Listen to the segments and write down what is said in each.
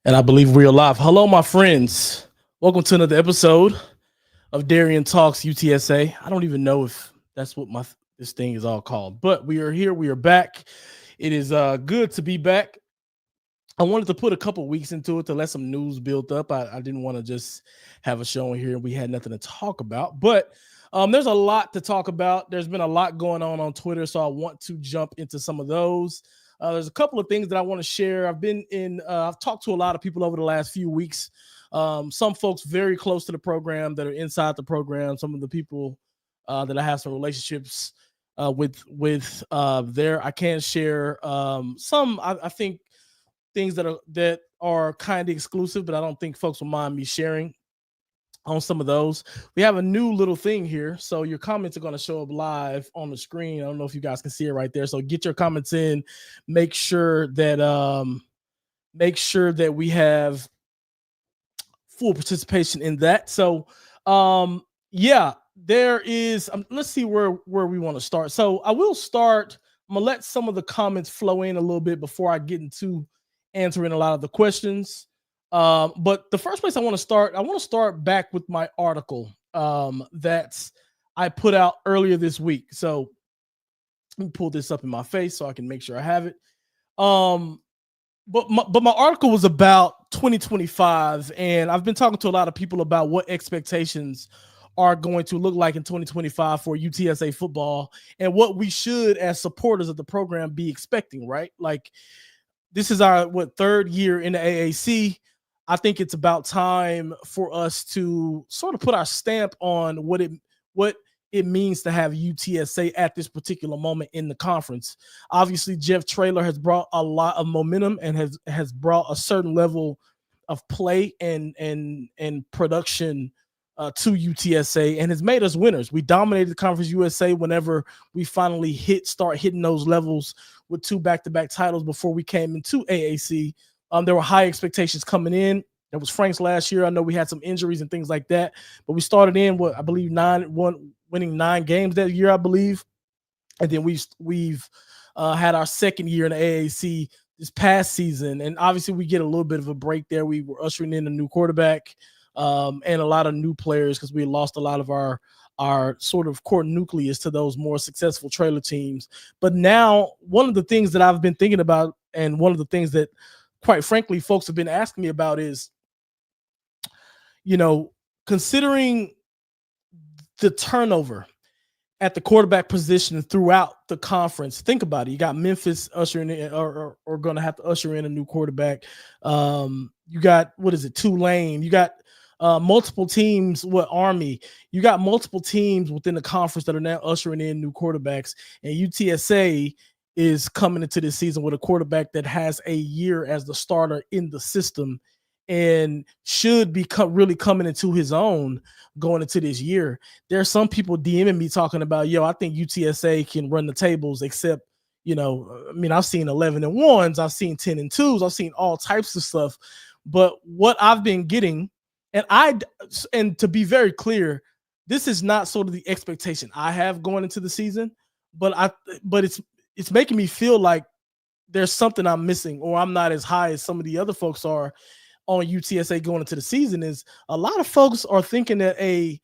And I believe we are live. Hello, my friends. Welcome to another episode of Darian Talks UTSA. I don't even know if that's what this thing is all called, but we are here. We are back. It is good to be back. I wanted to put a couple weeks into it to let some news build up. I didn't want to just have a show in here and we had nothing to talk about, but there's a lot to talk about. There's been a lot going on Twitter, so I want to jump into some of those. There's a couple of things that I want to share. I've talked to a lot of people over the last few weeks. Some folks very close to the program that are inside the program. Some of the people that I have some relationships with there. I can share some. I think things that are kind of exclusive, but I don't think folks will mind me sharing on some of those. We have a new little thing here, so your comments are going to show up live on the screen. I don't know if you guys can see it right there, so get your comments in. Make sure that we have full participation in that. So yeah, there is let's see where we want to start. So I will start. I'm gonna let some of the comments flow in a little bit before I get into answering a lot of the questions. But the first place I want to start back with my article that I put out earlier this week. So let me pull this up in my face so I can make sure I have it. But my article was about 2025, and I've been talking to a lot of people about what expectations are going to look like in 2025 for UTSA football and what we should, as supporters of the program, be expecting, right? Like, this is our third year in the AAC. I think it's about time for us to sort of put our stamp on what it means to have UTSA at this particular moment in the conference. Obviously, Jeff Traylor has brought a lot of momentum and has brought a certain level of play and production to UTSA and has made us winners. We dominated the Conference USA whenever we finally start hitting those levels with 2 back-to-back titles before we came into AAC. There were high expectations coming in. It was Frank's last year. I know we had some injuries and things like that, but we started in I believe winning 9 games that year, I believe. And then we've had our second year in the AAC this past season. And obviously we get a little bit of a break there. We were ushering in a new quarterback and a lot of new players because we lost a lot of our sort of core nucleus to those more successful trailer teams. But now one of the things that I've been thinking about, and one of the things that, quite frankly, folks have been asking me about is, considering the turnover at the quarterback position throughout the conference. Think about it. You got Memphis ushering in or going to have to usher in a new quarterback. You got, Tulane. You got multiple teams with Army. You got multiple teams within the conference that are now ushering in new quarterbacks. And UTSA is coming into this season with a quarterback that has a year as the starter in the system and should be really coming into his own going into this year. There are some people DMing me talking about, I think UTSA can run the tables, except, I've seen 11-1s, I've seen 10-2s, I've seen all types of stuff. But what I've been getting, and to be very clear, this is not sort of the expectation I have going into the season, but it's making me feel like there's something I'm missing, or I'm not as high as some of the other folks are on UTSA going into the season. Is a lot of folks are thinking that a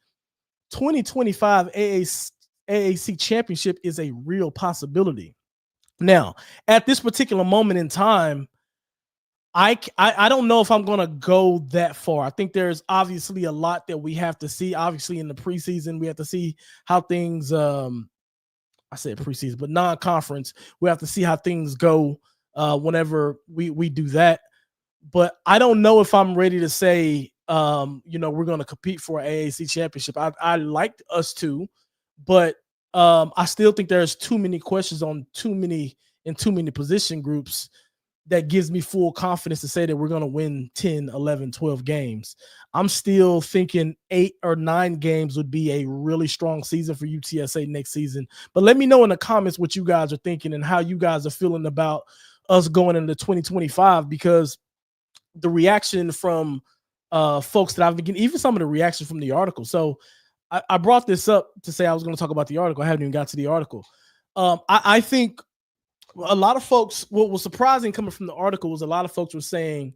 2025 AAC championship is a real possibility. Now, at this particular moment in time, I don't know if I'm going to go that far. I think there's obviously a lot that we have to see. Obviously, in the preseason, we have to see how things, I said preseason, but non-conference, we have to see how things go whenever we do that. But I don't know if I'm ready to say, we're going to compete for an AAC championship. I liked us to, but I still think there's too many questions on too many position groups that gives me full confidence to say that we're going to win 10, 11, 12 games. I'm still thinking 8 or 9 games would be a really strong season for UTSA next season. But let me know in the comments what you guys are thinking and how you guys are feeling about us going into 2025, because the reaction from folks that I've been getting, even some of the reactions from the article. So I brought this up to say I was going to talk about the article. I haven't even got to the article. I think a lot of folks, what was surprising coming from the article was a lot of folks were saying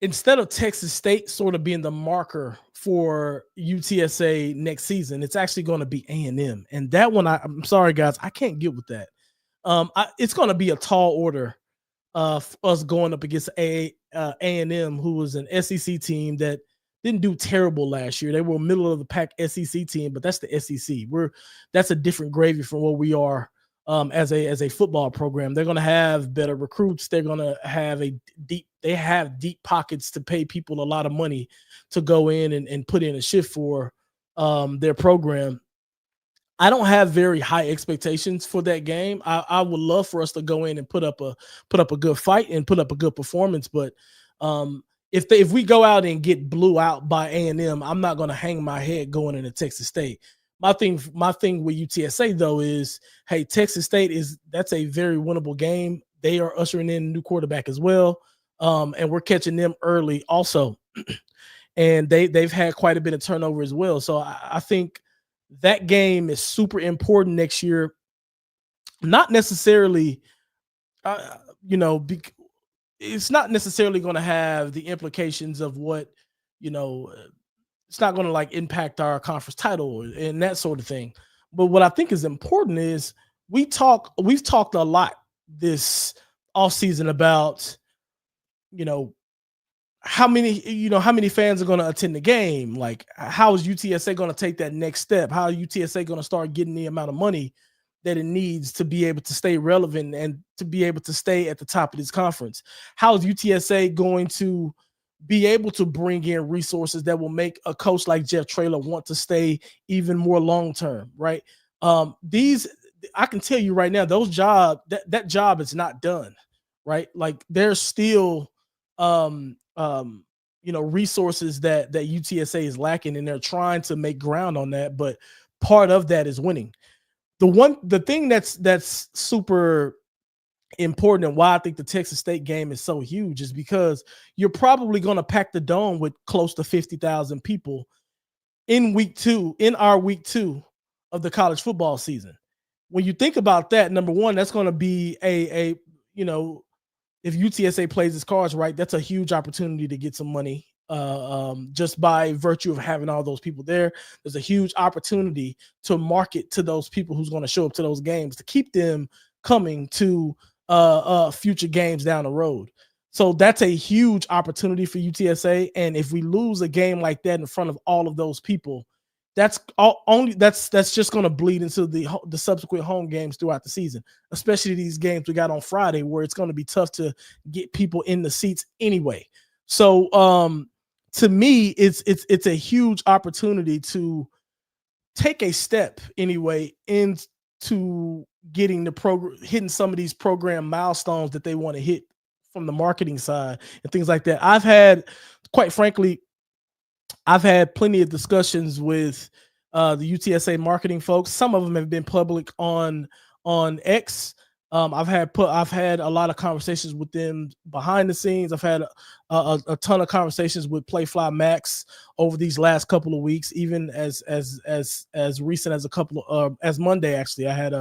instead of Texas State sort of being the marker for UTSA next season, it's actually going to be A&M. And that one, I'm sorry, guys, I can't get with that. It's going to be a tall order us going up against A&M, who was an SEC team that didn't do terrible last year. They were a middle of the pack SEC team, but that's the SEC. That's a different gravy from what we are as a football program. They're going to have better recruits. They're going to have deep pockets to pay people a lot of money to go in and put in a shift for their program. I don't have very high expectations for that game. I would love for us to go in and put up a good fight and put up a good performance. But if we go out and get blew out by A&M, I'm not going to hang my head going into Texas State. My thing with UTSA though is, hey, Texas State that's a very winnable game. They are ushering in a new quarterback as well, and we're catching them early also, and they've had quite a bit of turnover as well. So I think that game is super important next year. Not necessarily, it's not necessarily going to have the implications of what, it's not going to like impact our conference title and that sort of thing. But what I think is important is we've talked a lot this offseason about, how many fans are going to attend the game? Like, how is UTSA going to take that next step? How is UTSA going to start getting the amount of money that it needs to be able to stay relevant and to be able to stay at the top of this conference? How is UTSA going to be able to bring in resources that will make a coach like Jeff Traylor want to stay even more long-term, right? I can tell you right now, that job is not done, right? Like, there's still resources that UTSA is lacking, and they're trying to make ground on that. But part of that is winning. The thing that's super important and why I think the Texas State game is so huge is because you're probably going to pack the dome with close to 50,000 people in our week 2 of the college football season. When you think about that, number one, that's going to be if UTSA plays its cards right, that's a huge opportunity to get some money just by virtue of having all those people there. There's a huge opportunity to market to those people who's going to show up to those games to keep them coming to future games down the road. So that's a huge opportunity for UTSA. And if we lose a game like that in front of all of those people, that's just going to bleed into the subsequent home games throughout the season, especially these games we got on Friday, where it's going to be tough to get people in the seats anyway. So to me, it's a huge opportunity to take a step anyway into getting hitting some of these program milestones that they want to hit from the marketing side and things like that. Quite frankly, I've had plenty of discussions with the UTSA marketing folks. Some of them have been public on X. I've had a lot of conversations with them behind the scenes. I've had a ton of conversations with Playfly Max over these last couple of weeks, even as recent as as Monday. Actually, I had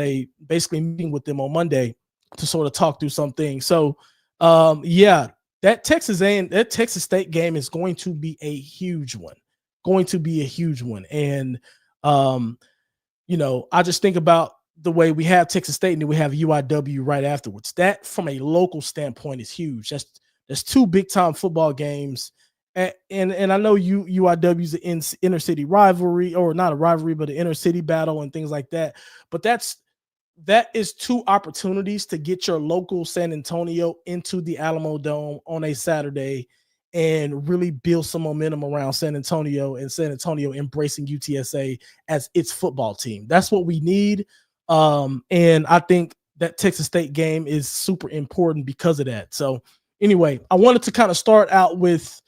a basically meeting with them on Monday to sort of talk through some things. So that Texas State game is going to be a huge one. And I just think about the way we have Texas State and then we have UIW right afterwards. That, from a local standpoint, is huge. That's 2 big time football games, and I know UIW is an inner city rivalry, or not a rivalry, but an inner city battle and things like that. But that is 2 opportunities to get your local San Antonio into the Alamo Dome on a Saturday and really build some momentum around San Antonio, and San Antonio embracing UTSA as its football team. That's what we need. And I think that Texas State game is super important because of that. So anyway, I wanted to kind of start out with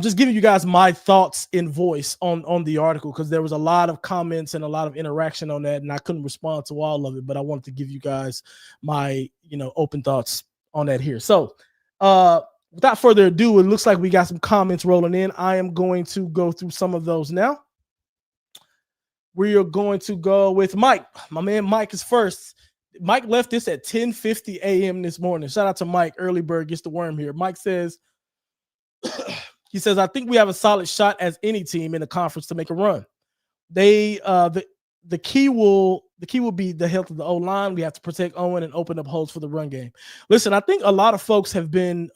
just giving you guys my thoughts in voice on the article, because there was a lot of comments and a lot of interaction on that, and I couldn't respond to all of it, but I wanted to give you guys my, open thoughts on that here. So without further ado, it looks like we got some comments rolling in. I am going to go through some of those now. We are going to go with Mike. My man Mike is first. Mike left this at 10:50 a.m. this morning. Shout out to Mike. Early bird gets the worm here. Mike says, He says, I think we have a solid shot as any team in the conference to make a run. They the key will be the health of the O-line. We have to protect Owen and open up holes for the run game. Listen, I think a lot of folks have been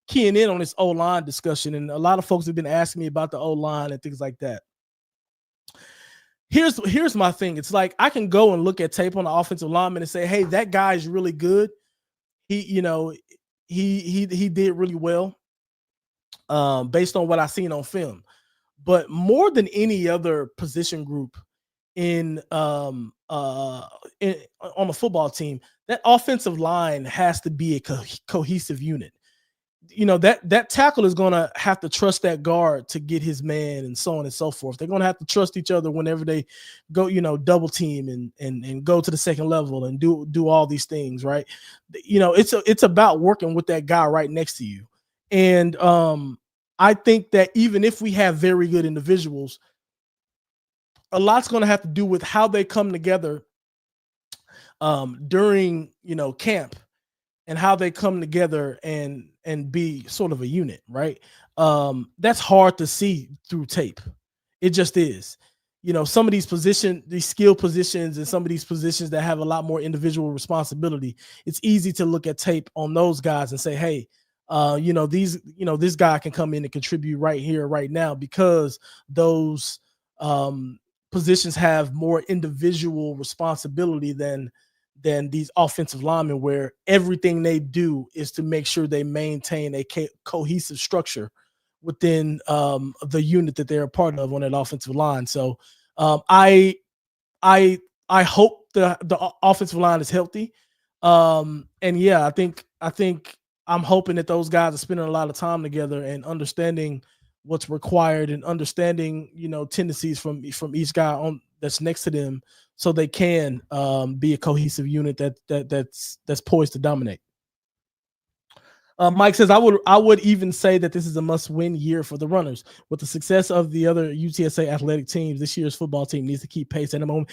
keying in on this O-line discussion, and a lot of folks have been asking me about the O-line and things like that. Here's my thing. It's like I can go and look at tape on the offensive lineman and say, hey, that guy is really good. He did really well based on what I've seen on film. But more than any other position group on the football team, that offensive line has to be a cohesive unit. That tackle is going to have to trust that guard to get his man, and so on and so forth. They're going to have to trust each other whenever they go, double team and go to the second level and do all these things, right? It's about working with that guy right next to you. And I think that even if we have very good individuals, a lot's going to have to do with how they come together during camp, and how they come together and be sort of a unit, right? That's hard to see through tape. It just is. Some of these skill positions, and some of these positions that have a lot more individual responsibility, it's easy to look at tape on those guys and say, hey, this guy can come in and contribute right here, right now, because those positions have more individual responsibility than these offensive linemen, where everything they do is to make sure they maintain a cohesive structure within the unit that they're a part of on that offensive line. So I hope the offensive line is healthy. And yeah, I think I'm hoping that those guys are spending a lot of time together and understanding what's required, and understanding tendencies from each guy that's next to them, so they can be a cohesive unit that's poised to dominate. Mike says, I would even say that this is a must-win year for the runners. With the success of the other UTSA athletic teams, this year's football team needs to keep pace at the moment.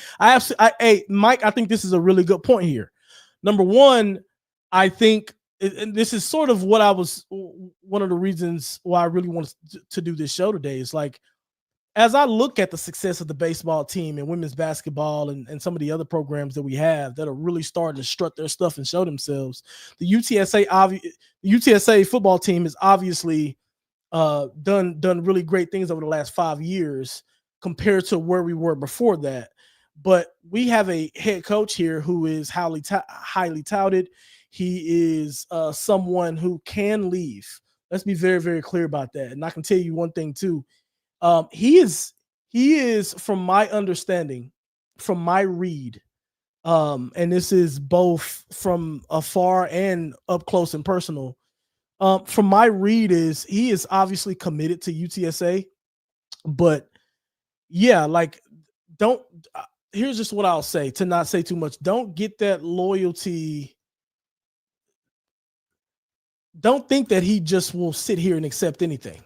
Mike, I think this is a really good point here. Number one, I think, and this is sort of what one of the reasons why I really wanted to do this show today, is like, as I look at the success of the baseball team and women's basketball and some of the other programs that we have that are really starting to strut their stuff and show themselves, the UTSA football team has obviously done really great things over the last 5 years compared to where we were before that. But we have a head coach here who is highly touted. He is someone who can leave. Let's be very, very clear about that. And I can tell you one thing too. He is, from my understanding, from my read, and this is both from afar and up close and personal. From my read, he is obviously committed to UTSA, but yeah, like, here's just what I'll say, to not say too much. Don't get that loyalty. Don't think that he just will sit here and accept anything,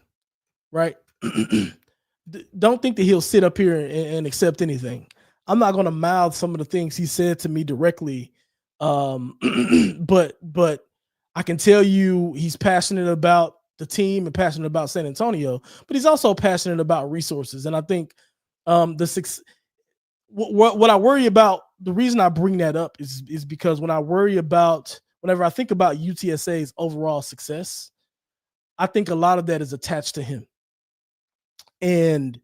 right? Don't think that he'll sit up here and accept anything. I'm not going to mouth some of the things he said to me directly, but I can tell you he's passionate about the team and passionate about San Antonio, but he's also passionate about resources. And I think what I worry about, the reason I bring that up is because whenever I think about UTSA's overall success, I think a lot of that is attached to him. And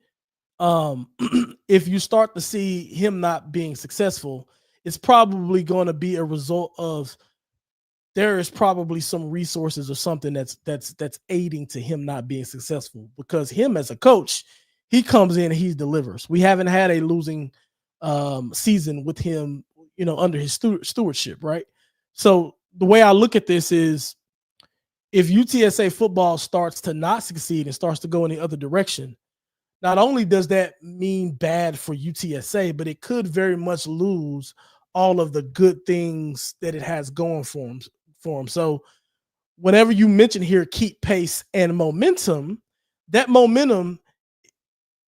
if you start to see him not being successful, it's probably going to be a result of, there is probably some resources or something that's aiding to him not being successful, because him as a coach, he comes in and he delivers. We haven't had a losing season with him, under his stewardship, right? So the way I look at this is, if UTSA football starts to not succeed and starts to go in the other direction, not only does that mean bad for UTSA, but it could very much lose all of the good things that it has going for him. So whenever you mention here, keep pace and momentum, that momentum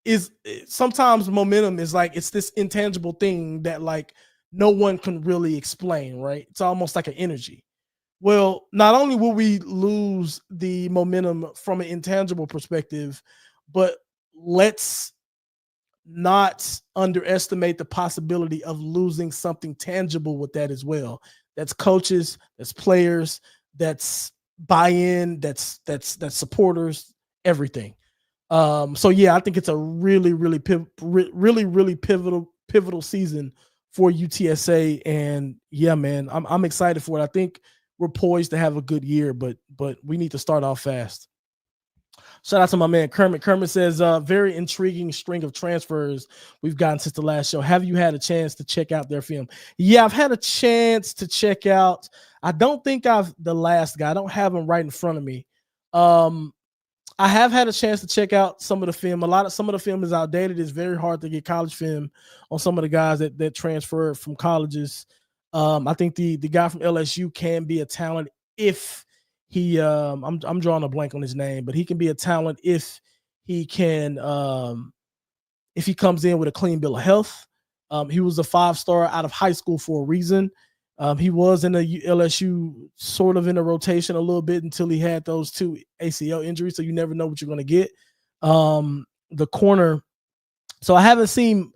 is, sometimes momentum is like, it's this intangible thing that like no one can really explain, right? It's almost like an energy. Well, not only will we lose the momentum from an intangible perspective, but let's not underestimate the possibility of losing something tangible with that as well. That's coaches, that's players, that's buy-in, that's supporters, everything. So yeah, I think it's a really pivotal season for UTSA, and yeah, man, I'm excited for it. I think we're poised to have a good year, but we need to start off fast. Shout out to my man Kermit. Kermit says, very intriguing string of transfers we've gotten since the last show. Have you had a chance to check out their film? Yeah, I've had a chance to check out. I don't think I've the last guy. I don't have him right in front of me. I have had a chance to check out some of the film. Some of the film is outdated. It's very hard to get college film on some of the guys that transferred from colleges. I think the guy from LSU can be a talent if he I'm drawing a blank on his name, but he can be a talent he can if he comes in with a clean bill of health. He was a 5-star out of high school for a reason. He was in the LSU sort of in a rotation a little bit until he had those 2 ACL injuries. So you never know what you're going to get. The corner. So I haven't seen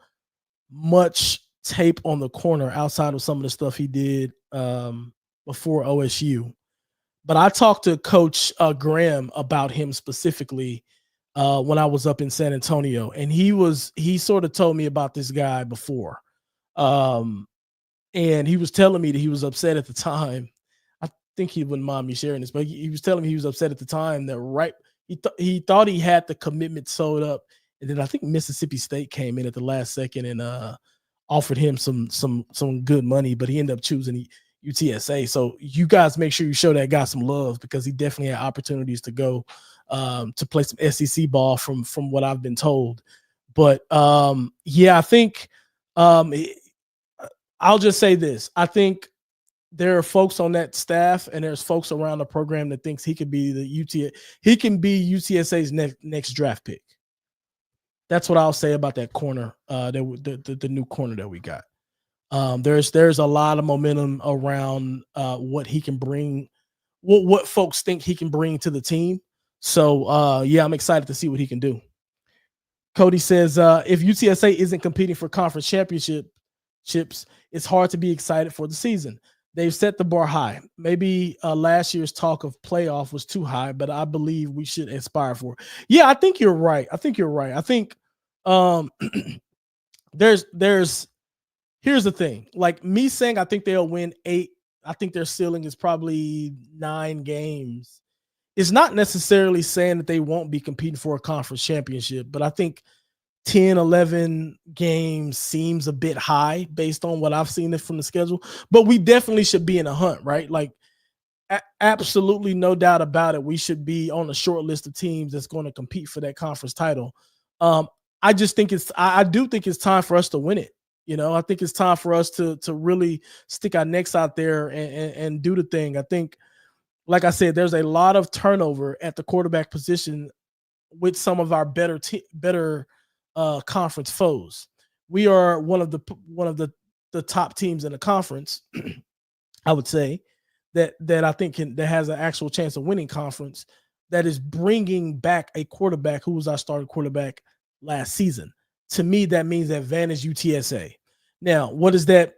much tape on the corner outside of some of the stuff he did before OSU. But I talked to Coach Graham about him specifically when I was up in San Antonio, and he sort of told me about this guy before. And he was telling me that he was upset at the time. I think he wouldn't mind me sharing this, but he was telling me he was upset at the time that he thought he had the commitment sewed up, and then I think Mississippi State came in at the last second and offered him some good money, but he ended up choosing UTSA. So you guys make sure you show that guy some love because he definitely had opportunities to go to play some SEC ball from what I've been told. But yeah, I think I'll just say this. I think there are folks on that staff and there's folks around the program that thinks he could be UTSA's next draft pick. That's what I'll say about that corner, the new corner that we got. There's a lot of momentum around what he can bring, what folks think he can bring to the team. So yeah, I'm excited to see what he can do. Cody says, if UTSA isn't competing for conference championships, it's hard to be excited for the season. They've set the bar high. Maybe last year's talk of playoff was too high, but I believe we should aspire for it. Yeah, I think you're right. I think here's the thing. Like me saying I think they'll win 8, I think their ceiling is probably 9 games. It's not necessarily saying that they won't be competing for a conference championship, but I think 10, 11 games seems a bit high based on what I've seen from the schedule. But we definitely should be in a hunt, right? Like, absolutely no doubt about it. We should be on a short list of teams that's going to compete for that conference title. I just think I do think it's time for us to win it. You know, I think it's time for us to really stick our necks out there and do the thing. I think, like I said, there's a lot of turnover at the quarterback position with some of our better conference foes. We are one of the top teams in the conference. I would say that I think that has an actual chance of winning conference. That is bringing back a quarterback who was our starting quarterback last season. To me, that means advantage UTSA. Now, what is that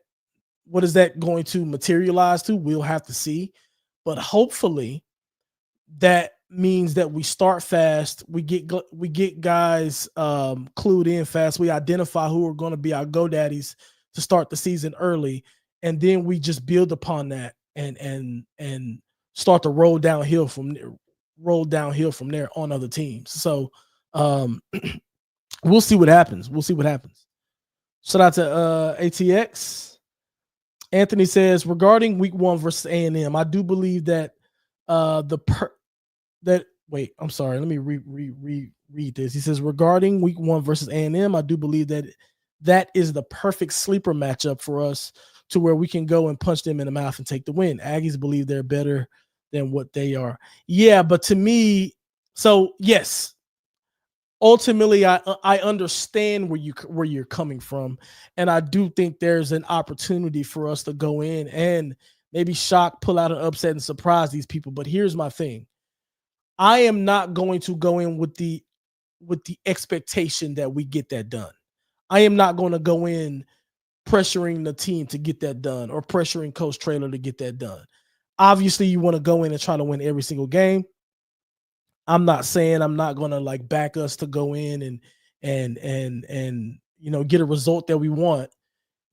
going to materialize to? We'll have to see. But hopefully that means that we start fast. We get guys clued in fast. We identify who are going to be our GoDaddies to start the season early. And then we just build upon that and start to roll downhill from there on other teams. So we'll see what happens. Shout out to ATX. Anthony says, regarding week 1 versus A&M, I do believe that wait, I'm sorry. Let me read this. He says, regarding week 1 versus A&M, I do believe that is the perfect sleeper matchup for us to where we can go and punch them in the mouth and take the win. Aggies believe they're better than what they are. Yeah, but to me, so yes, ultimately, I understand where you're coming from, and I do think there's an opportunity for us to go in and maybe shock, pull out an upset, and surprise these people. But here's my thing: I am not going to go in with the expectation that we get that done. I am not going to go in pressuring the team to get that done or pressuring Coach Traylor to get that done. Obviously, you want to go in and try to win every single game. I'm not saying I'm not going to like back us to go in and get a result that we want,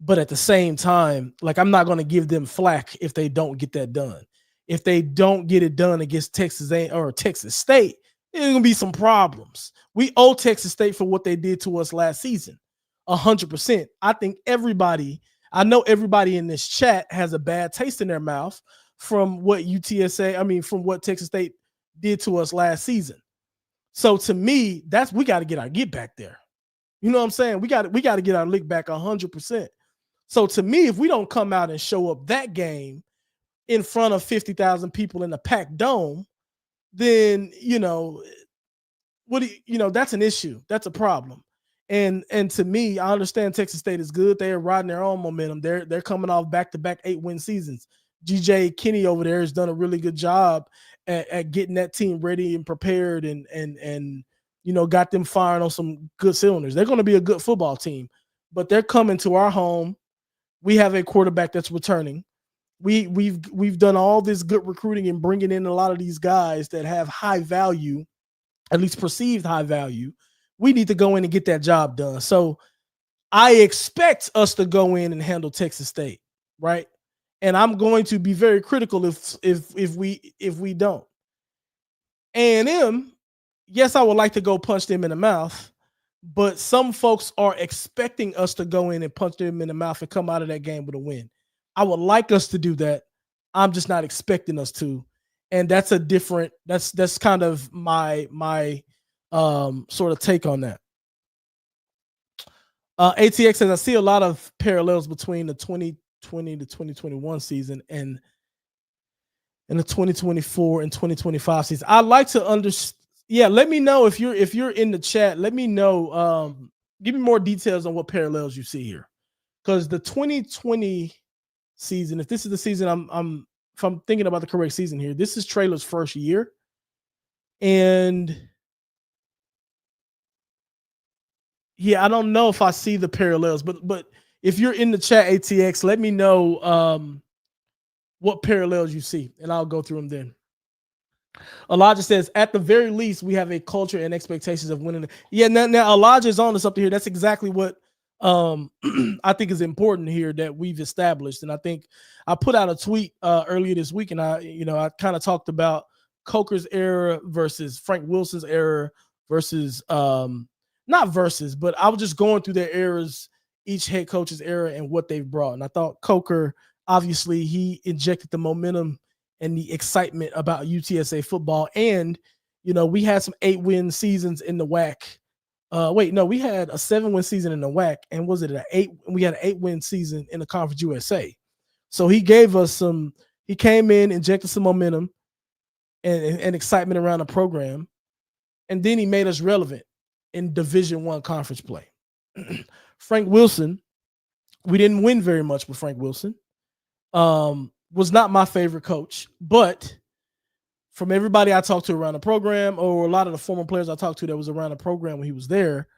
but at the same time, like I'm not going to give them flack if they don't get that done. If they don't get it done against Texas A or Texas State, there's going to be some problems. We owe Texas State for what they did to us last season. 100%. I know everybody in this chat has a bad taste in their mouth from what from what Texas State did to us last season. So to me, we got to get our get back there. You know what I'm saying? We got to get our lick back 100%. So to me, if we don't come out and show up that game in front of 50,000 people in a packed dome, then that's an issue. That's a problem. And to me, I understand Texas State is good. They are riding their own momentum. They're coming off back-to-back 8-win seasons. GJ Kinney over there has done a really good job at getting that team ready and prepared and got them firing on some good cylinders. They're going to be a good football team, but they're coming to our home. We have a quarterback that's returning. We've done all this good recruiting and bringing in a lot of these guys that have high value, at least perceived high value. We need to go in and get that job done. So I expect us to go in and handle Texas State, right? And I'm going to be very critical if we don't. A&M, yes, I would like to go punch them in the mouth, but some folks are expecting us to go in and punch them in the mouth and come out of that game with a win. I would like us to do that. I'm just not expecting us to. And that's that's kind of my sort of take on that. ATX says, I see a lot of parallels between the 2020 to 2021 season and the 2024 and 2025 season. I'd like to understand. Yeah, let me know if you're in the chat. Let me know. Give me more details on what parallels you see here, because the 2020 season, if this is the season if I'm thinking about the correct season here, this is Traylor's first year, and yeah, I don't know if I see the parallels, but if you're in the chat, ATX, let me know what parallels you see, and I'll go through them then. Elijah says, at the very least, we have a culture and expectations of winning. Yeah, now Elijah is on to something here. That's exactly what I think is important here that we've established. And I think I put out a tweet earlier this week, and I kind of talked about Coker's era versus Frank Wilson's era versus not versus, but I was just going through their eras, each head coach's era and what they've brought. And I thought Coker, obviously, he injected the momentum and the excitement about UTSA football. And, we had some 8-win seasons in the WAC. We had a 7-win season in the WAC. And we had an 8-win season in the Conference USA. So he gave us he came in, injected some momentum and excitement around the program. And then he made us relevant in Division I conference play. Frank Wilson, we didn't win very much with Frank Wilson. Was not my favorite coach, but from everybody I talked to around the program, or a lot of the former players I talked to that was around the program when he was there,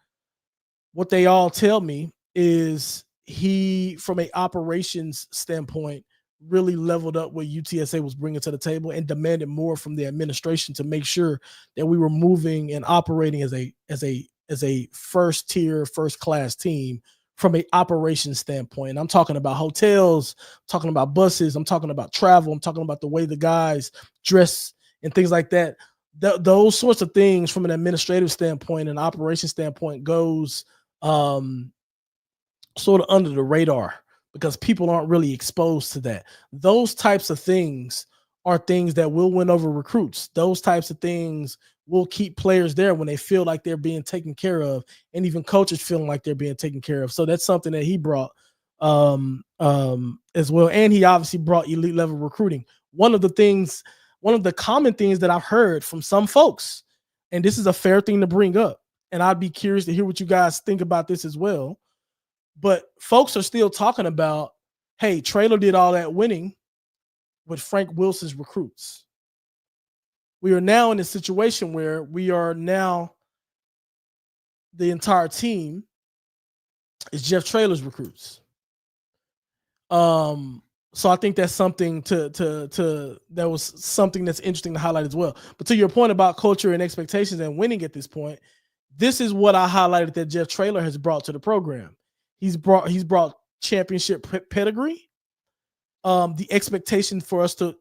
what they all tell me is he, from a operations standpoint, really leveled up what UTSA was bringing to the table and demanded more from the administration to make sure that we were moving and operating as a first tier, first class team from an operations standpoint. I'm talking about hotels, I'm talking about buses, I'm talking about travel, I'm talking about the way the guys dress and things like that. Those sorts of things from an administrative standpoint and operation standpoint goes sort of under the radar because people aren't really exposed to that. Those types of things are things that will win over recruits. Those types of things will keep players there when they feel like they're being taken care of, and even coaches feeling like they're being taken care of. So that's something that he brought as well. And he obviously brought elite level recruiting. One of the common things that I've heard from some folks, and this is a fair thing to bring up, and I'd be curious to hear what you guys think about this as well. But folks are still talking about, hey, Traylor did all that winning, with Frank Wilson's recruits. We are now in a situation where we are now the entire team is Jeff Traylor's recruits. So I think that's something that was something that's interesting to highlight as well. But to your point about culture and expectations and winning at this point, this is what I highlighted that Jeff Traylor has brought to the program. He's brought championship pedigree. The expectation for us to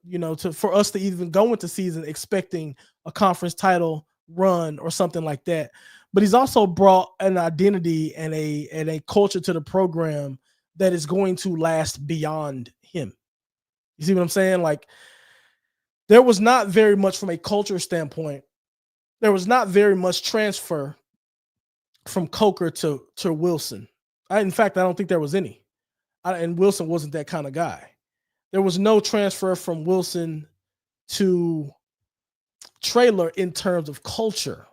even go into season expecting a conference title run or something like that. But he's also brought an identity and a culture to the program that is going to last beyond him. You see what I'm saying? Like, there was not very much from a culture standpoint. There was not very much transfer from Coker to Wilson. In fact, I don't think there was any. And Wilson wasn't that kind of guy. There was no transfer from Wilson to Traylor in terms of culture.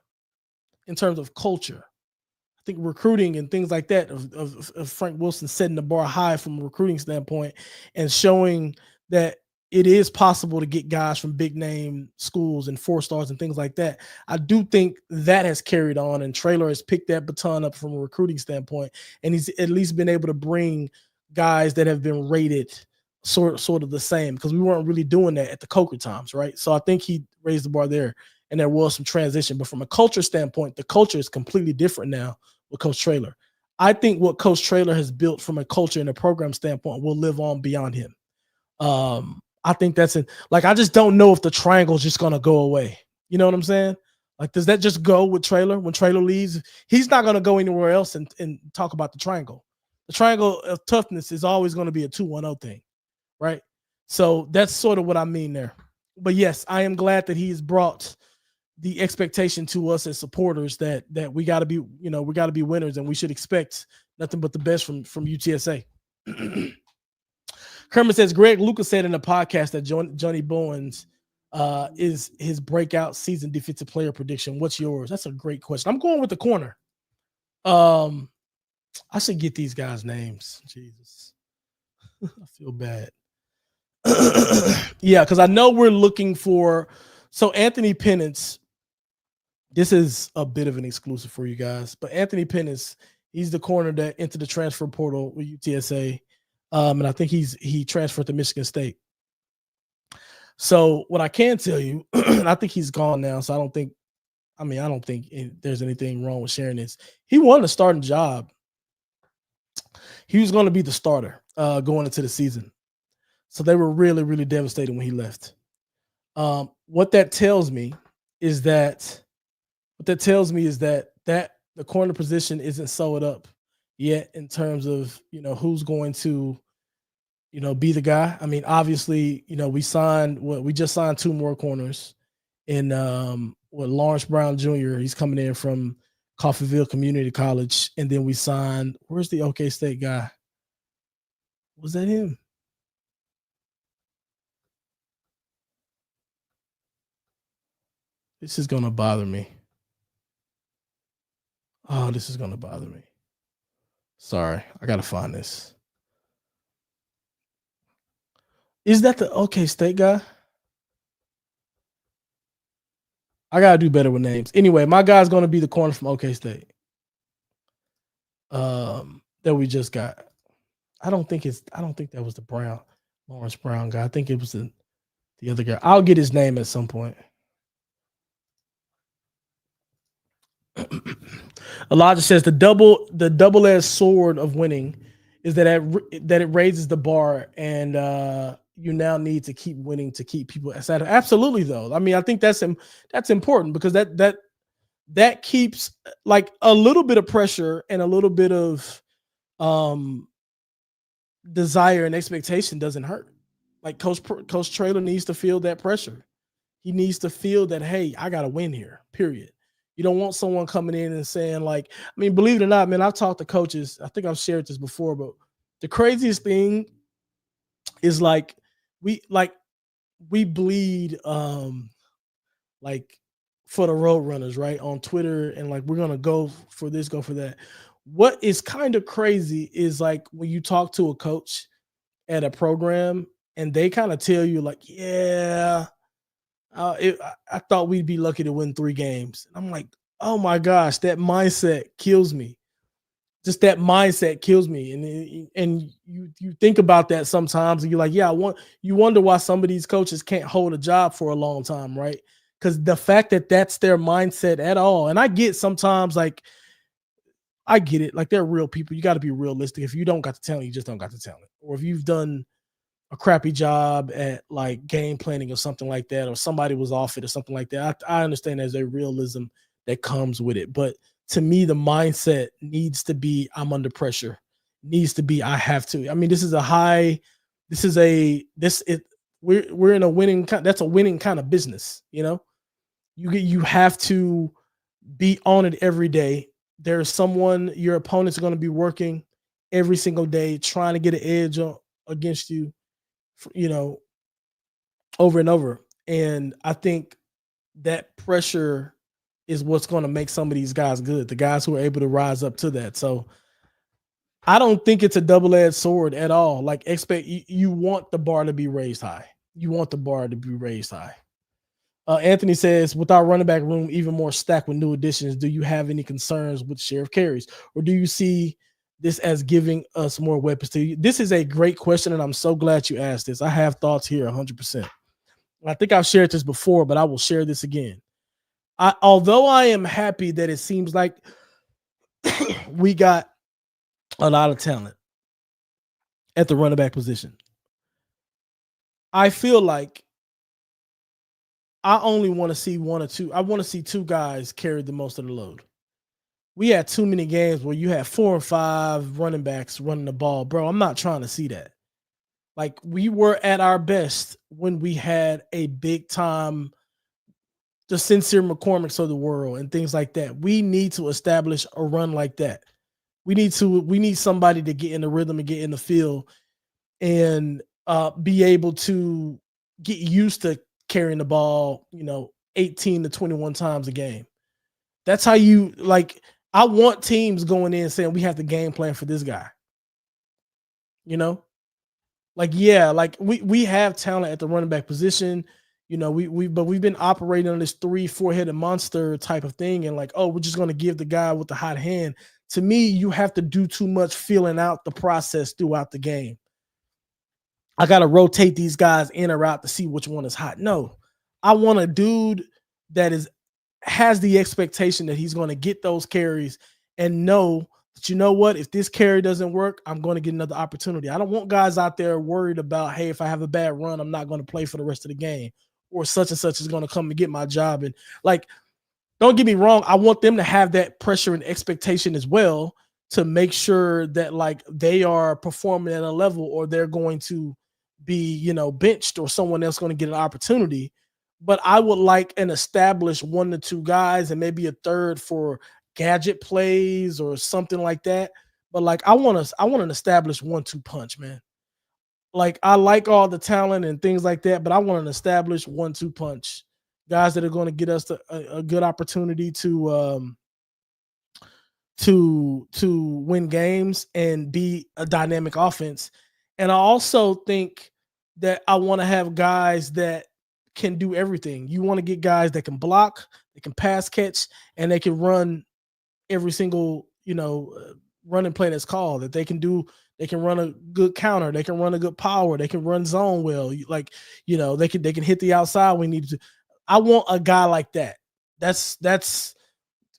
I think recruiting and things like that of Frank Wilson setting the bar high from a recruiting standpoint and showing that it is possible to get guys from big name schools and 4-stars and things like that. I do think that has carried on, and Traylor has picked that baton up from a recruiting standpoint, and he's at least been able to bring guys that have been rated sort of the same, because we weren't really doing that at the Coker times, right? So I think he raised the bar there, and there was some transition. But from a culture standpoint, the culture is completely different now with Coach Traylor. I think what Coach Traylor has built from a culture and a program standpoint will live on beyond him. I think that's it. Like, I just don't know if the triangle is just going to go away. You know what I'm saying? Like, does that just go with Traylor? When Traylor leaves, he's not going to go anywhere else and talk about the triangle. The triangle of toughness is always going to be a 2-1-0 thing, right? So that's sort of what I mean there. But yes, I am glad that he has brought the expectation to us as supporters that we got to be, we got to be winners, and we should expect nothing but the best from UTSA. Kermit says Greg Lucas said in a podcast that Johnny Bowens is his breakout season defensive player prediction. What's yours? That's a great question. I'm going with the corner. I should get these guys' names. Jesus, I feel bad. Yeah, because I know we're looking for. So Anthony Pennance. This is a bit of an exclusive for you guys, but Anthony Pennance, he's the corner that entered the transfer portal with UTSA. And I think he transferred to Michigan State. So what I can tell you, and I think he's gone now, so I don't think there's anything wrong with sharing this. He won the starting job. He was going to be the starter going into the season. So they were really, really devastated when he left. What that tells me is that the corner position isn't sewed up yet in terms of, who's going to, be the guy. I mean, obviously, we just signed 2 more corners in Lawrence Brown Jr. He's coming in from Coffeyville Community College. And then we signed, where's the OK State guy? Was that him? This is going to bother me. Oh, this is going to bother me. Sorry, I got to find this. Is that the OK State guy? I got to do better with names. Anyway, my guy's going to be the corner from OK State that we just got. I don't think that was the Lawrence Brown guy. I think it was the other guy. I'll get his name at some point. Elijah says the double-edged sword of winning is that it raises the bar, and you now need to keep winning to keep people excited. Absolutely, though. I mean, I think that's important, because that keeps, like, a little bit of pressure and a little bit of desire and expectation doesn't hurt. Like, Coach Traylor needs to feel that pressure. He needs to feel that, hey, I got to win here, period. You don't want someone coming in and saying, like, I mean, believe it or not, man, I've talked to coaches. I think I've shared this before, but the craziest thing is, like, we bleed like for the road runners, right, on Twitter, and like, we're gonna go for this, go for that. What is kind of crazy is, like, when you talk to a coach at a program and they kind of tell you like, yeah, I thought we'd be lucky to win 3 games. I'm like, oh my gosh, that mindset kills me. Just that mindset kills me. And you think about that sometimes, and you're like, yeah, you wonder why some of these coaches can't hold a job for a long time, right? Because the fact that that's their mindset at all, and I get sometimes like I get it, like they're real people. You got to be realistic. If you don't got the talent, you just don't got the talent. Or if you've done a crappy job at like game planning or something like that, or somebody was off it or something like that. I understand there's a realism that comes with it. But to me, the mindset needs to be I'm under pressure, needs to be I have to. I mean, this is a high, this is a this it we're in a winning that's a winning kind of business, you know. You have to be on it every day. There's someone your opponents are going to be working every single day trying to get an edge against you, you know, over and over. And I think that pressure is what's going to make some of these guys good, the guys who are able to rise up to that. So I don't think it's a double-edged sword at all. Like you want the bar to be raised high. You want the bar to be raised high. Anthony says, with our running back room even more stacked with new additions, do you have any concerns with share of carries? Or do you see this as giving us more weapons to you? This is a great question, and I'm so glad you asked this. I have thoughts here 100%. I think I've shared this before, but I will share this again. Although I am happy that it seems like we got a lot of talent at the running back position, I feel like I only want to see one or two. I want to see 2 guys carry the most of the load. We had too many games where you had 4 or 5 running backs running the ball. Bro, I'm not trying to see that. Like, we were at our best when we had a big time, the Sincere McCormicks of the world and things like that. We need to establish a run like that. We need somebody to get in the rhythm and get in the field and be able to get used to carrying the ball, 18 to 21 times a game. That's how you like. I want teams going in saying we have the game plan for this guy. Like, yeah, like we have talent at the running back position. But we've been operating on this 3-4 headed monster type of thing, and like, oh, we're just gonna give the guy with the hot hand. To me, you have to do too much feeling out the process throughout the game. I got to rotate these guys in or out to see which one is hot. No, I want a dude that has the expectation that he's going to get those carries and know that, you know what, if this carry doesn't work, I'm going to get another opportunity. I don't want guys out there worried about, hey, if I have a bad run, I'm not going to play for the rest of the game, or such and such is going to come and get my job. And like, don't get me wrong, I want them to have that pressure and expectation as well to make sure that like they are performing at a level, or they're going to be, benched, or someone else going to get an opportunity. But I would like an established 1 to 2 guys and maybe a third for gadget plays or something like that. But like, I want an established 1-2 punch, man. Like, I like all the talent and things like that, but I want an established 1-2 punch, guys that are going to get us a good opportunity to win games and be a dynamic offense. And I also think that I want to have guys that can do everything. You want to get guys that can block, they can pass catch, and they can run every single, running play that's called. That they can run a good counter, they can run a good power, they can run zone well. Like, they can hit the outside when need to. I want a guy like that. That's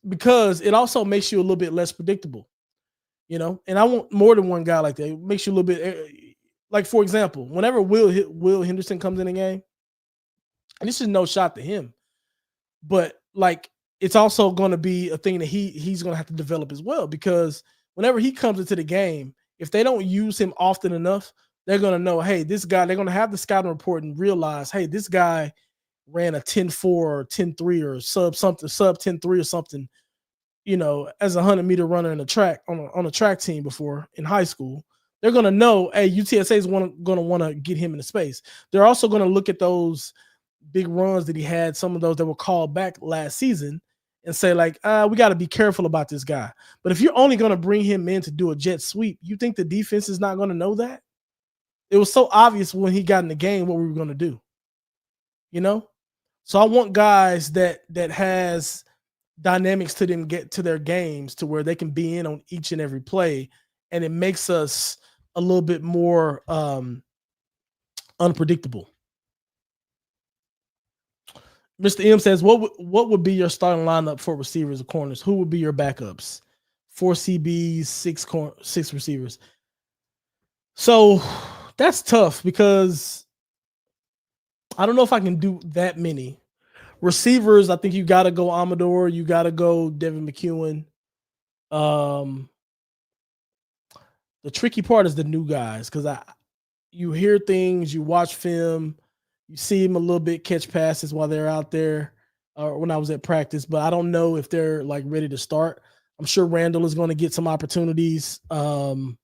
because it also makes you a little bit less predictable, and I want more than one guy like that. It makes you a little bit like, for example, whenever Will Henderson comes in the game, and this is no shot to him, but like, it's also going to be a thing that he's going to have to develop as well, because whenever he comes into the game, if they don't use him often enough, they're going to know, hey, this guy, they're going to have the scouting report and realize, hey, this guy ran a 10-4 or 10-3 or sub 10-3 or something, as a 100-meter runner in a track on a track team before in high school. They're going to know, hey, UTSA is going to want to get him into space. They're also going to look at those big runs that he had, some of those that were called back last season, and say like, we got to be careful about this guy. But if you're only going to bring him in to do a jet sweep, you think the defense is not going to know that? It was so obvious when he got in the game what we were going to do, you know? So I want guys that has dynamics to them get to their games to where they can be in on each and every play, and it makes us a little bit more unpredictable. Mr. M says, what would be your starting lineup for receivers or corners? Who would be your backups? 4 CBs, six receivers. So that's tough because I don't know if I can do that many. Receivers, I think you got to go Amador. You got to go Devin McEwen. The tricky part is the new guys because you hear things, you watch film, you see them a little bit catch passes while they're out there or when I was at practice, but I don't know if they're like ready to start. I'm sure Randall is going to get some opportunities. I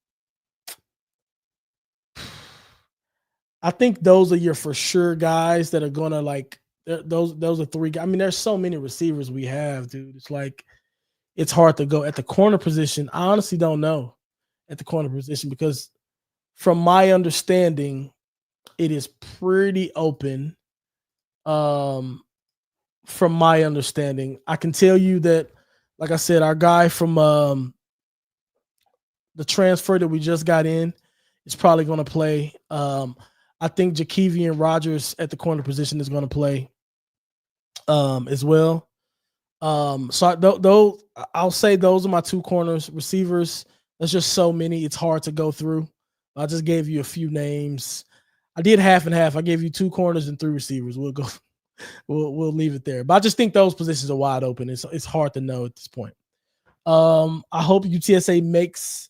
think those are your for sure guys that are going to like those are 3 guys. I mean, there's so many receivers we have, dude. It's like it's hard to go at the corner position. I honestly don't know at the corner position because from my understanding, it is pretty open. From my understanding, I can tell you that, like I said, our guy from the transfer that we just got in is probably going to play. I think Jakevian Rogers at the corner position is going to play as well. So I'll say those are my 2 corners. Receivers, there's just so many. It's hard to go through. I just gave you a few names. I did half and half. I gave you 2 corners and 3 receivers. We'll go. We'll leave it there. But I just think those positions are wide open. It's hard to know at this point. I hope UTSA makes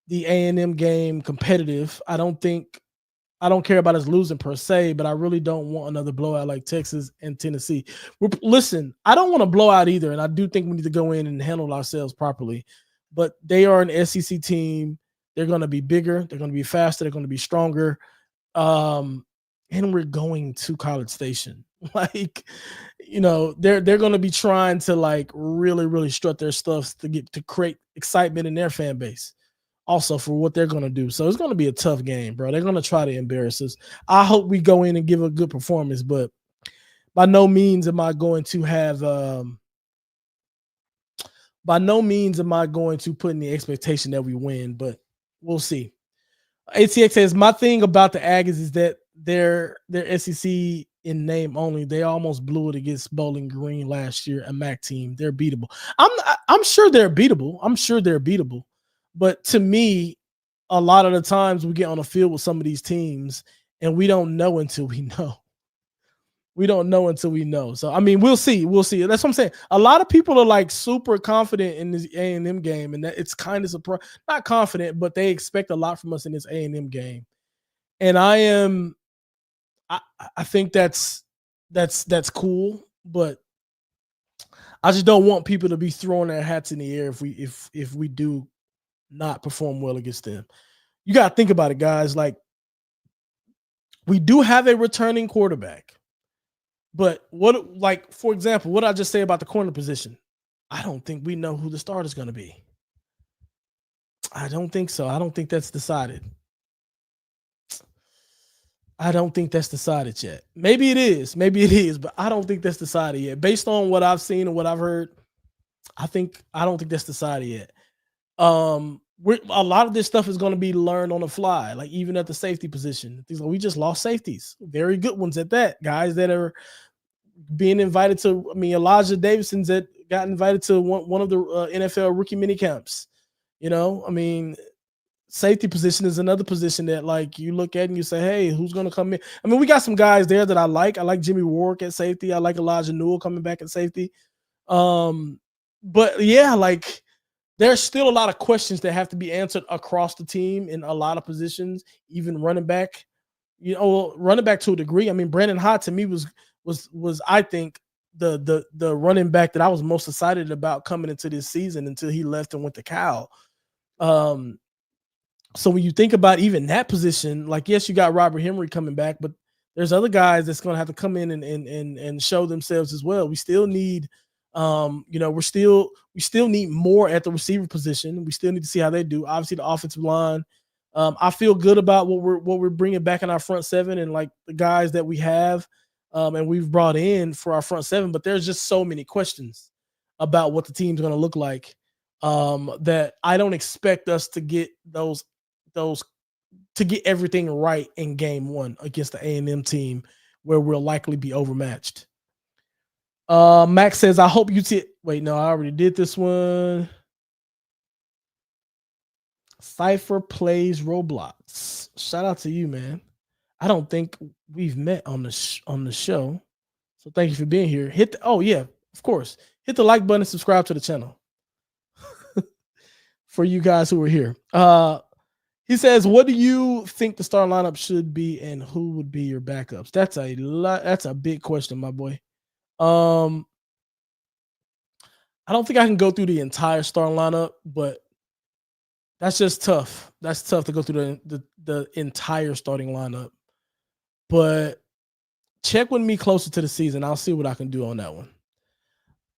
the A&M game competitive. I don't care about us losing per se, but I really don't want another blowout like Texas and Tennessee. Listen, I don't want to blow out either, and I do think we need to go in and handle ourselves properly. But they are an SEC team. They're going to be bigger. They're going to be faster. They're going to be stronger. And we're going to College Station. Like, they're going to be trying to like really, really strut their stuff to create excitement in their fan base. Also for what they're going to do. So it's going to be a tough game, bro. They're going to try to embarrass us. I hope we go in and give a good performance, but by no means am I going to put in the expectation that we win, but we'll see. ATX says, my thing about the Aggies is that they're SEC in name only. They almost blew it against Bowling Green last year, a MAC team. They're beatable. I'm sure they're beatable. But to me, a lot of the times we get on the field with some of these teams and we don't know until we know. So, I mean, we'll see. That's what I'm saying. A lot of people are like super confident in this A&M game, and that it's kind of not confident, but they expect a lot from us in this A&M game. And I think that's cool, but I just don't want people to be throwing their hats in the air if we do not perform well against them. You got to think about it, guys. Like, we do have a returning quarterback, but for example, what I just say about the corner position, I don't think we know who the starter is going to be. I don't think so. I don't think that's decided. Yet. Maybe it is, but I don't think that's decided yet. Based on what I've seen and what I've heard, I don't think that's decided yet. A lot of this stuff is going to be learned on the fly, like even at the safety position. We just lost safeties, very good ones at that. Guys that are being invited to. I mean, Elijah Davidson's that got invited to one of the NFL rookie mini camps. I mean, safety position is another position that like you look at and you say, hey, who's going to come in? I mean, we got some guys there that I like. I like Jimmy Warwick at safety. I like Elijah Newell coming back at safety. But yeah, like, there's still a lot of questions that have to be answered across the team in a lot of positions, even running back. Running back to a degree. I mean, Brandon Hott to me was I think the running back that I was most excited about coming into this season until he left and went to Cal. So when you think about even that position, like, yes, you got Robert Henry coming back, but there's other guys that's going to have to come in and show themselves as well. We still need. We still need more at the receiver position. We still need to see how they do. Obviously, the offensive line, I feel good about what we're bringing back in our front seven and like the guys that we have and we've brought in for our front seven. But there's just so many questions about what the team's going to look like that I don't expect us to get those to get everything right in game one against the A&M team where we'll likely be overmatched. Max says, I hope wait, no, I already did this one. Cypher plays Roblox. Shout out to you, man. I don't think we've met on the show. So thank you for being here. Oh yeah, of course. Hit the like button and subscribe to the channel. For you guys who are here. He says, what do you think the starting lineup should be and who would be your backups? That's a big question, my boy. I don't think I can go through the entire starting lineup, but that's just tough. That's tough to go through the entire starting lineup. But check with me closer to the season. I'll see what I can do on that one.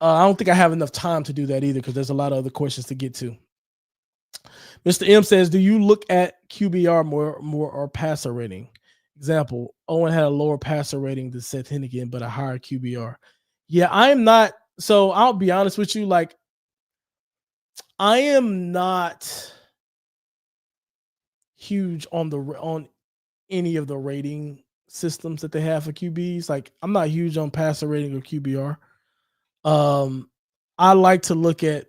I don't think I have enough time to do that either because there's a lot of other questions to get to. Mr. M says, do you look at QBR more or passer rating? Example, Owen had a lower passer rating than Seth Hennigan, but a higher QBR. Yeah, I'm not. So I'll be honest with you. Like, I am not huge on any of the rating systems that they have for QBs. Like, I'm not huge on passer rating or QBR. I like to look at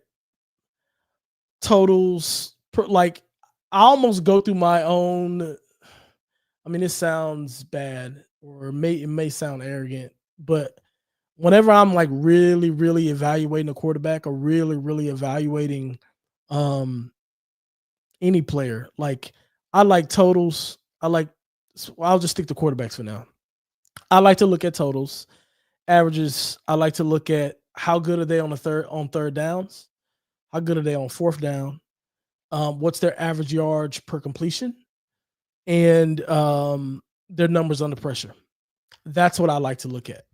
totals. Like, I almost go through my own. I mean, it sounds bad, or it may sound arrogant, but whenever I'm like really, really evaluating a quarterback or really, really evaluating any player, like I like totals. I'll just stick to quarterbacks for now. I like to look at totals, averages. I like to look at how good are they on third downs, how good are they on fourth down, what's their average yards per completion, and their numbers under pressure. That's what I like to look at.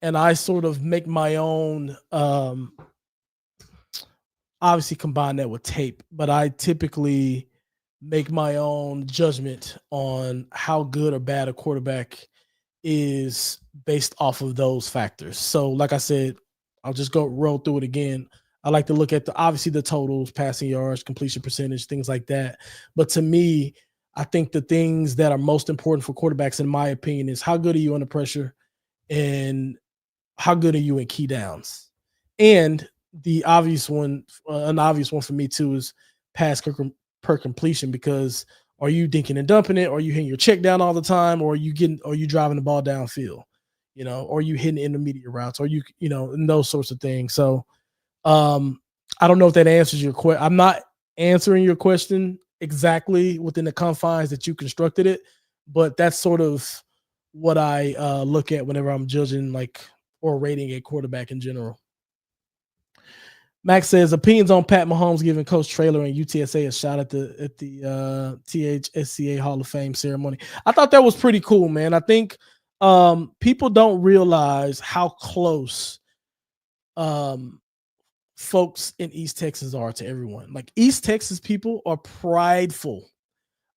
And I sort of make my own, obviously combine that with tape, but I typically make my own judgment on how good or bad a quarterback is based off of those factors. So like I said, I'll just roll through it again. I like to look at obviously the totals, passing yards, completion percentage, things like that. But to me, I think the things that are most important for quarterbacks, in my opinion, is how good are you under pressure and how good are you in key downs? And the obvious one, an obvious one for me too, is pass per completion, because are you dinking and dumping it? Or are you hitting your check down all the time? Or are you driving the ball downfield? Or are you hitting intermediate routes? Or and those sorts of things. So I don't know if that answers your question. I'm not answering your question exactly within the confines that you constructed it, but that's sort of what I look at whenever I'm judging or rating a quarterback in general. Max says, opinions on Pat Mahomes giving Coach Traylor and UTSA a shot at the THSCA Hall of Fame ceremony. I thought that was pretty cool, man. I think people don't realize how close folks in East Texas are to everyone. Like, East Texas people are prideful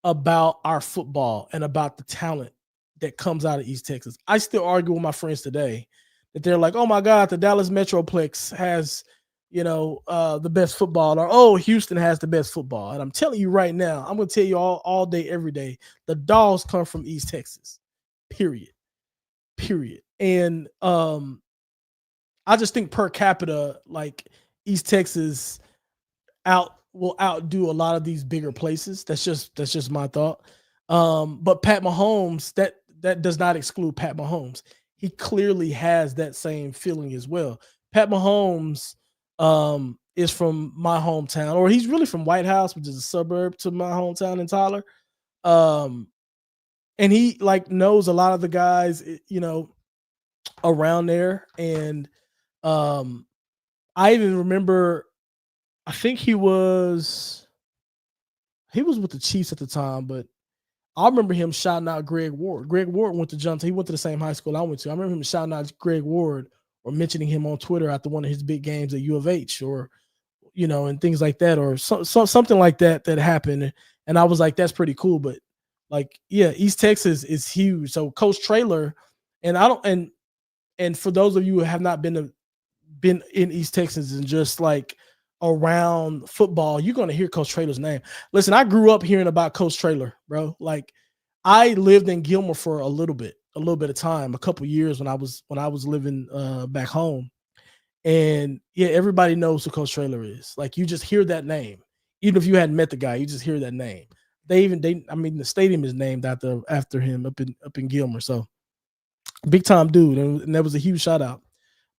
about our football and about the talent that comes out of East Texas. I still argue with my friends today that they're like, oh my God, the Dallas Metroplex has, the best football, or, oh, Houston has the best football. And I'm telling you right now, I'm going to tell you all day, every day, the Dogs come from East Texas, period. And I just think per capita, like, East Texas will outdo a lot of these bigger places. That's just my thought. But Pat Mahomes, that does not exclude Pat Mahomes. He clearly has that same feeling as well. Pat Mahomes is from my hometown, or he's really from White House, which is a suburb to my hometown in Tyler. And he knows a lot of the guys, around there. And I even remember, I think he was with the Chiefs at the time, but I remember him shouting out Greg Ward. Greg Ward went to Johnson. He went to the same high school I went to. I remember him shouting out Greg Ward or mentioning him on Twitter after one of his big games at U of H, or, and things like that, or something like that happened. And I was like, that's pretty cool. But like, yeah, East Texas is huge. So Coach Traylor, and I don't and for those of you who have not been in East Texas and just like around football, you're gonna hear Coach Traylor's name. Listen, I grew up hearing about Coach Traylor, bro. Like I lived in Gilmer for a little bit of time, a couple years when I was living back home. And yeah, everybody knows who Coach Traylor is. Like you just hear that name. Even if you hadn't met the guy, you just hear that name. I mean, the stadium is named after him up in Gilmer. So big time dude, and that was a huge shout out.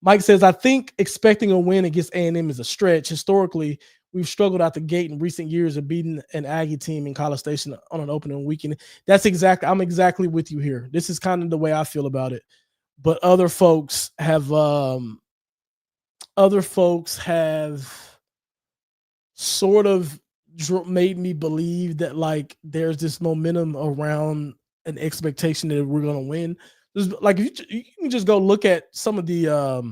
Mike says, I think expecting a win against A&M is a stretch. Historically, we've struggled out the gate in recent years of beating an Aggie team in College Station on an opening weekend. I'm exactly with you here. This is kind of the way I feel about it. But other folks have sort of made me believe that like there's this momentum around an expectation that we're going to win. Like you can just go look at some of the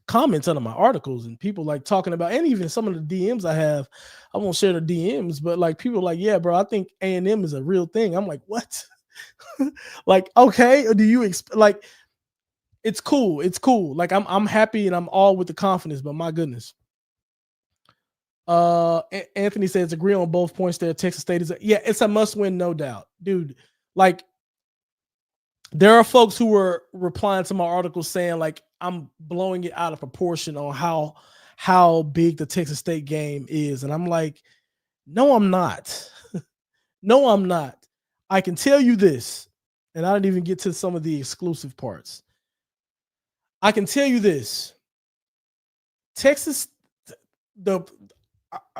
comments under my articles and people like talking about, and even some of the DMs I have. I won't share the DMs, but like people like, yeah, bro, I think A&M is a real thing. I'm like, what? Like, okay, or do you like? It's cool. It's cool. Like I'm happy and I'm all with the confidence, but my goodness. Anthony says agree on both points there. Texas State yeah, it's a must win, no doubt, dude. Like there are folks who were replying to my article saying like I'm blowing it out of proportion on how big the Texas State game is, and I'm like, no, I'm not. No, I'm not. I can tell you this, and I didn't even get to some of the exclusive parts. I can tell you this. Texas, the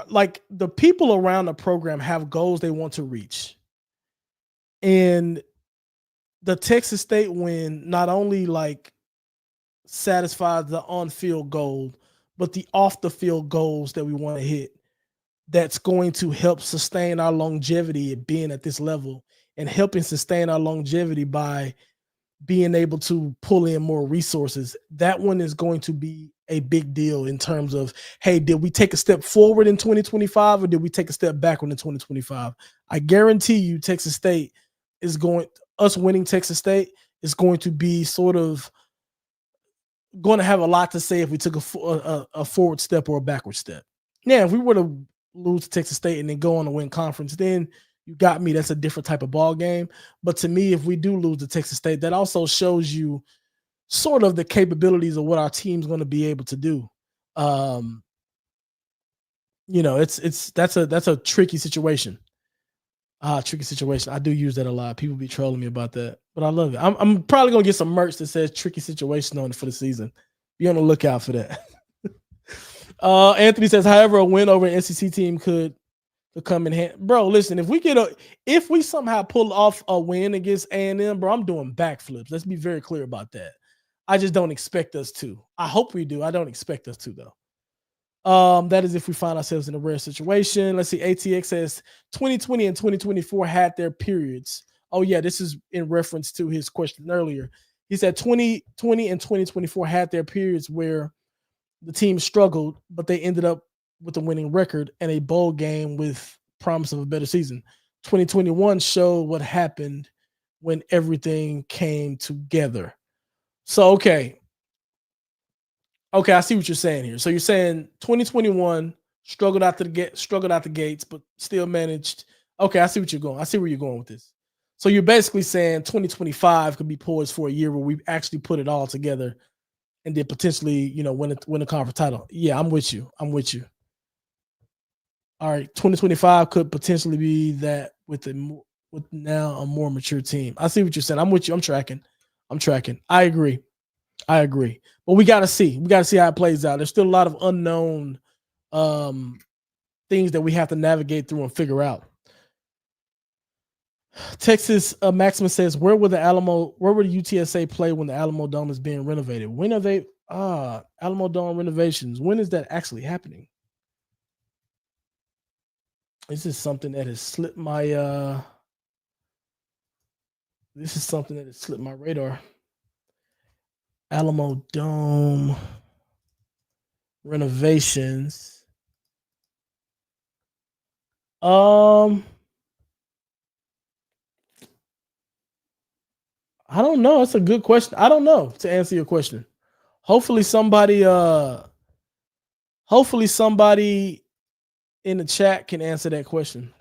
like the people around the program have goals they want to reach. And the Texas State win not only like satisfies the on-field goal, but the off the field goals that we want to hit. That's going to help sustain our longevity at being at this level and helping sustain our longevity by being able to pull in more resources. That one is going to be a big deal in terms of, hey, did we take a step forward in 2025 or did we take a step backward in 2025? I guarantee you us winning Texas State is going to be sort of going to have a lot to say if we took a forward step or a backward step. Now, if we were to lose to Texas State and then go on to win conference, then you got me. That's a different type of ball game. But to me, if we do lose to Texas State, that also shows you sort of the capabilities of what our team's going to be able to do. That's a tricky situation. Tricky situation. I do use that a lot. People be trolling me about that, but I love it. I'm probably gonna get some merch that says tricky situation on it for the season. Be on the lookout for that. Anthony says, however, a win over an SEC team could come in hand. Bro, listen, if we somehow pull off a win against A&M, bro, I'm doing backflips. Let's be very clear about that. I just don't expect us to. I hope we do. I don't expect us to, though. That is if we find ourselves in a rare situation. Let's see. ATX says 2020 and 2024 had their periods. Oh, yeah, this is in reference to his question earlier. He said 2020 and 2024 had their periods where the team struggled, but they ended up with a winning record and a bowl game with promise of a better season. 2021 showed what happened when everything came together. So, okay, I see what you're saying here. So you're saying 2021 struggled out the gates, but still managed. Okay, I see what you're going. I see where you're going with this. So you're basically saying 2025 could be poised for a year where we actually put it all together and then potentially, win a conference title. Yeah, I'm with you. All right, 2025 could potentially be that with now a more mature team. I see what you're saying. I'm with you. I'm tracking. I agree. But we got to see. We got to see how it plays out. There's still a lot of unknown things that we have to navigate through and figure out. Texas Maximus says, where would the UTSA play when the Alamo Dome is being renovated? When are they Alamo Dome renovations? When is that actually happening? This is something that has slipped my radar. Alamo Dome renovations. Um, I don't know. That's a good question. I don't know to answer your question. Hopefully somebody hopefully somebody in the chat can answer that question.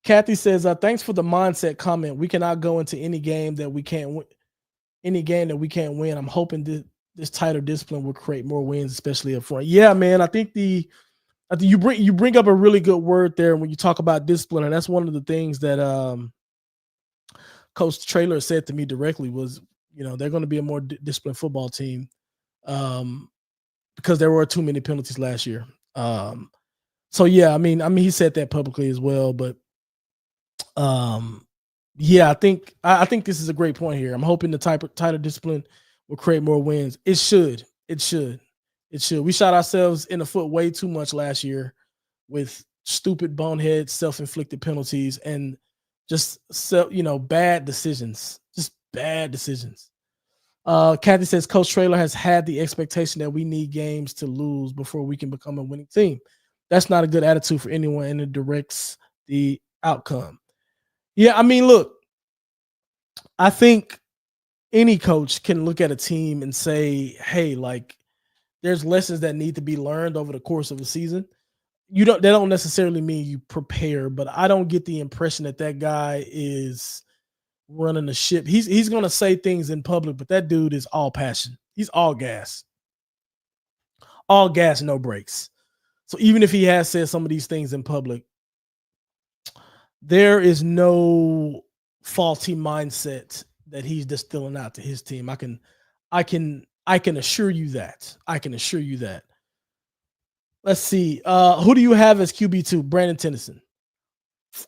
Kathy says, thanks for the mindset comment. We cannot go into any game that we can't win. Any game that we can't win. I'm hoping this tighter discipline will create more wins, especially up front. Yeah, man. I think you bring up a really good word there when you talk about discipline, and that's one of the things that Coach Traylor said to me directly was, they're going to be a more disciplined football team um, because there were too many penalties last year. So yeah, he said that publicly as well, but um, yeah, I think this is a great point here. I'm hoping the tighter discipline will create more wins. It should. It should. It should. We shot ourselves in the foot way too much last year with stupid bonehead self-inflicted penalties and just bad decisions. Just bad decisions. Kathy says Coach Traylor has had the expectation that we need games to lose before we can become a winning team. That's not a good attitude for anyone, and it directs the outcome. Yeah, look, I think any coach can look at a team and say, hey, like, there's lessons that need to be learned over the course of a season. That don't necessarily mean you prepare, but I don't get the impression that guy is running the ship. He's going to say things in public, but that dude is all passion. He's all gas, no brakes. So even if he has said some of these things in public, there is no faulty mindset that he's distilling out to his team. I can assure you that. I can assure you that. Let's see. Who do you have as QB2? Brandon Tennyson.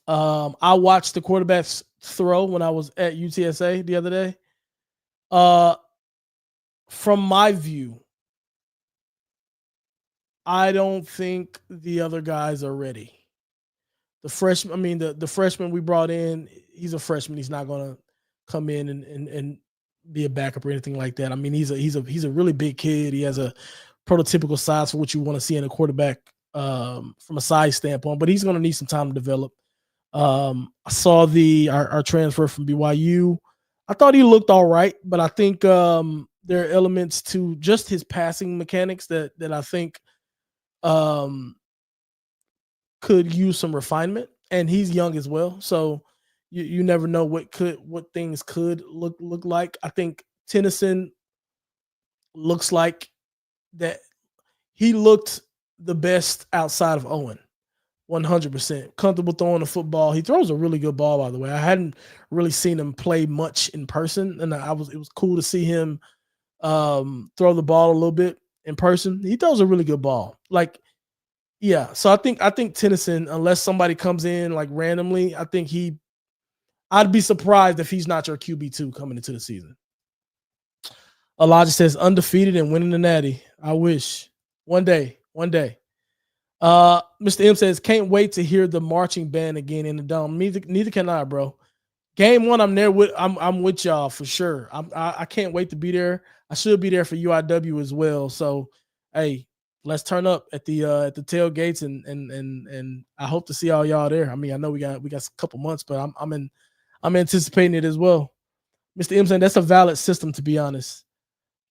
I watched the quarterbacks throw when I was at UTSA the other day. From my view, I don't think the other guys are ready. The freshman, the freshman we brought in, he's a freshman. He's not going to come in and be a backup or anything like that. He's a really big kid. He has a prototypical size for what you want to see in a quarterback from a size standpoint, but he's going to need some time to develop. I saw our transfer from BYU. I thought he looked all right, but I think there are elements to just his passing mechanics that I think could use some refinement, and he's young as well. So you never know what things could look like. I think Tennyson looks like that he looked the best outside of Owen. 100% comfortable throwing the football. He throws a really good ball, by the way. I hadn't really seen him play much in person, and it was cool to see him throw the ball a little bit in person. He throws a really good ball. Like, yeah. So I think Tennyson, unless somebody comes in like randomly, I'd be surprised if he's not your QB2 coming into the season. Elijah says undefeated and winning the Natty. I wish. One day. Mr. M says, can't wait to hear the marching band again in the dome. Neither can I, bro. Game one, I'm with y'all for sure. I can't wait to be there. I should be there for UIW as well. So, hey, let's turn up at the tailgates and I hope to see all y'all there. I know we got a couple months, but I'm anticipating it as well. Mr. M saying that's a valid system, to be honest.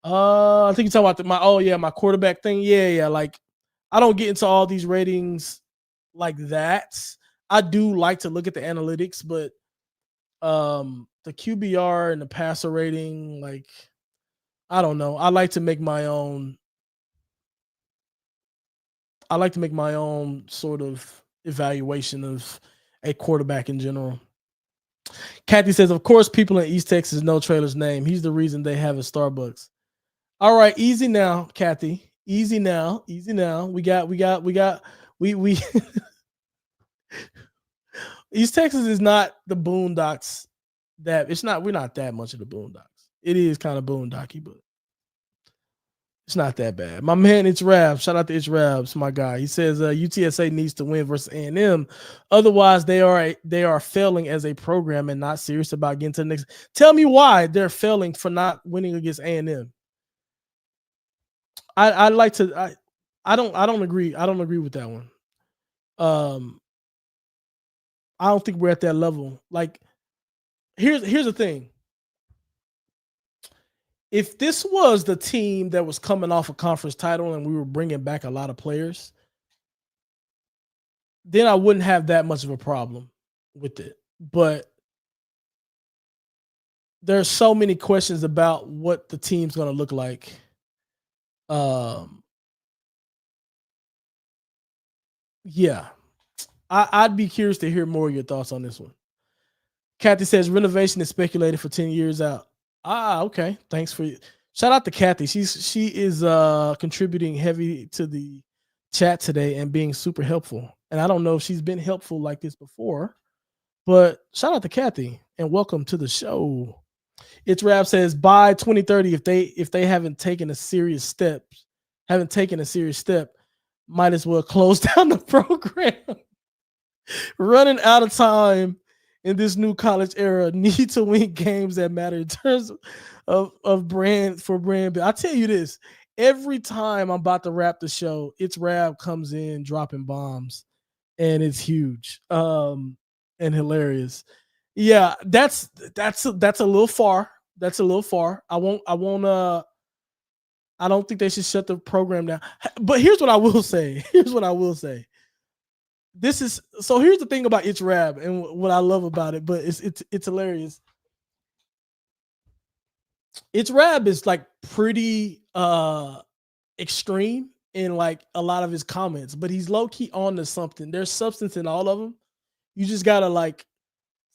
I think you're talking about my quarterback thing. Yeah. Like, I don't get into all these ratings like that. I do like to look at the analytics, but the QBR and the passer rating, like, I don't know. I like to make my own sort of evaluation of a quarterback in general. Kathy says, of course, people in East Texas know Traylor's name. He's the reason they have a Starbucks. All right, easy now, Kathy. Easy now. We East Texas is not the Boondocks. We're not that much of the Boondocks. It is kind of boondocky, but it's not that bad. My man, it's Rab. Shout out to It's Rabs, my guy. He says UTSA needs to win versus A&M. Otherwise, they are failing as a program and not serious about getting to the next. Tell me why they're failing for not winning against A&M. I like to I don't agree. I don't agree with that one. I don't think we're at that level. Like, here's the thing. If this was the team that was coming off a conference title and we were bringing back a lot of players, then I wouldn't have that much of a problem with it. But there's so many questions about what the team's going to look like. Yeah, I'd be curious to hear more of your thoughts on this one. Kathy says renovation is speculated for 10 years out. Okay. Thanks for shout out to Kathy. She is contributing heavy to the chat today and being super helpful. And I don't know if she's been helpful like this before, but shout out to Kathy and welcome to the show. It's Rap says by 2030, if they haven't taken a serious step, might as well close down the program. Running out of time in this new college era, need to win games that matter in terms of brand. I tell you this, every time I'm about to wrap the show, It's Rap comes in dropping bombs, and it's huge and hilarious. Yeah, that's a little far. That's a little far. I don't think they should shut the program down. But here's what I will say. Here's the thing about It's Rap and what I love about it, but it's hilarious. It's Rap is like pretty extreme in like a lot of his comments, but he's low key on to something. There's substance in all of them. You just gotta like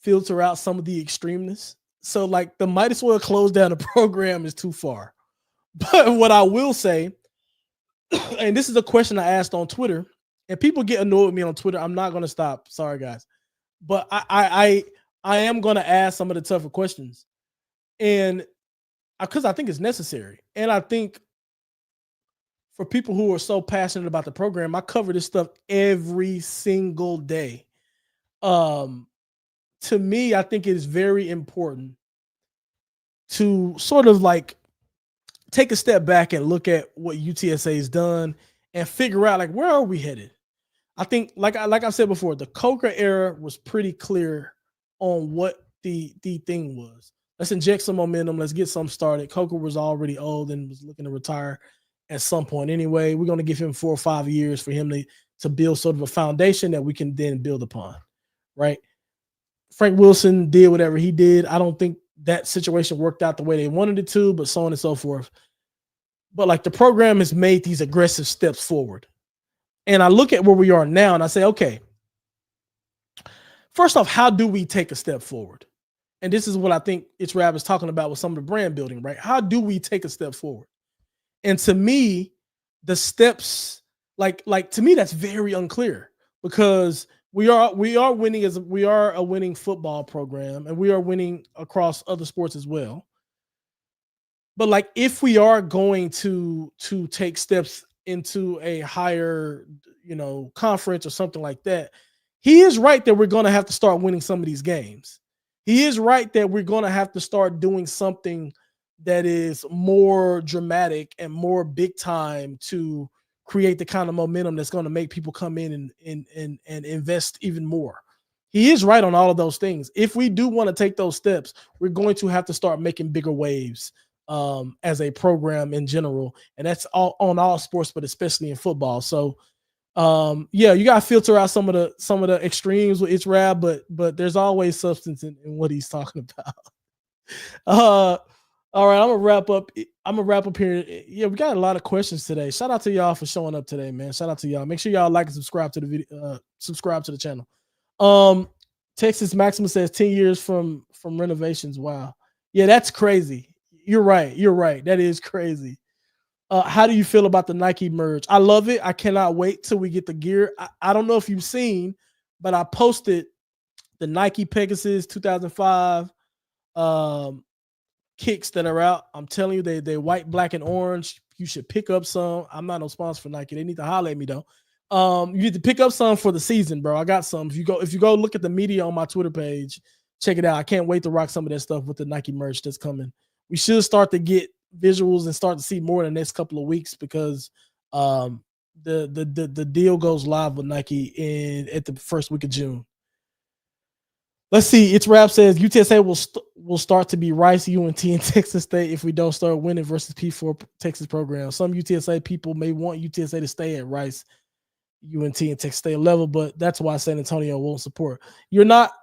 filter out some of the extremeness. So like the might as well close down the program is too far. But what I will say, and this is a question I asked on Twitter, and people get annoyed with me on Twitter. I'm not going to stop. Sorry, guys. But I am going to ask some of the tougher questions. And because I think it's necessary. And I think for people who are so passionate about the program, I cover this stuff every single day. To me, I think it is very important to sort of like take a step back and look at what UTSA has done and figure out like where are we headed. I think like I said before, the Coker era was pretty clear on what the thing was. Let's inject some momentum. Let's get something started. Coker was already old and was looking to retire at some point anyway. We're going to give him 4 or 5 years for him to build sort of a foundation that we can then build upon, right? Frank Wilson did whatever he did. I don't think that situation worked out the way they wanted it to, but so on and so forth. But like the program has made these aggressive steps forward. And I look at where we are now and I say, okay, first off, how do we take a step forward? And this is what I think It's Rap is talking about with some of the brand building, right? How do we take a step forward? And to me, the steps, like to me, that's very unclear because we are winning we are a winning football program and we are winning across other sports as well. But like if we are going to take steps into a higher, conference or something like that, he is right that we're going to have to start winning some of these games. He is right that we're going to have to start doing something that is more dramatic and more big time to create the kind of momentum that's going to make people come in and invest even more. He is right on all of those things. If we do want to take those steps, we're going to have to start making bigger waves as a program in general. And that's on all sports, but especially in football. So yeah, you got to filter out some of the extremes with It's Rap, but there's always substance in what he's talking about. All right, I'm gonna wrap up here. Yeah, we got a lot of questions today. Shout out to y'all for showing up today, man. Shout out to y'all. Make sure y'all like and subscribe to the video, subscribe to the channel. Texas Maximus says 10 years from renovations. Wow. Yeah, that's crazy. You're right. That is crazy. How do you feel about the Nike merge? I love it. I cannot wait till we get the gear. I don't know if you've seen, but I posted the Nike Pegasus 2005 kicks that are out. I'm telling you, they're white, black, and orange. You should pick up some. I'm not no sponsor for Nike. They need to holler at me though. You need to pick up some for the season, bro. I got some. If you go look at the media on my Twitter page, check it out. I can't wait to rock some of that stuff with the Nike merch that's coming. We should start to get visuals and start to see more in the next couple of weeks because the deal goes live with Nike at the first week of June. Let's see. It's Rap says UTSA will start to be Rice, UNT, and Texas State if we don't start winning versus P4 Texas programs. Some UTSA people may want UTSA to stay at Rice, UNT, and Texas State level, but that's why San Antonio won't support. You're not,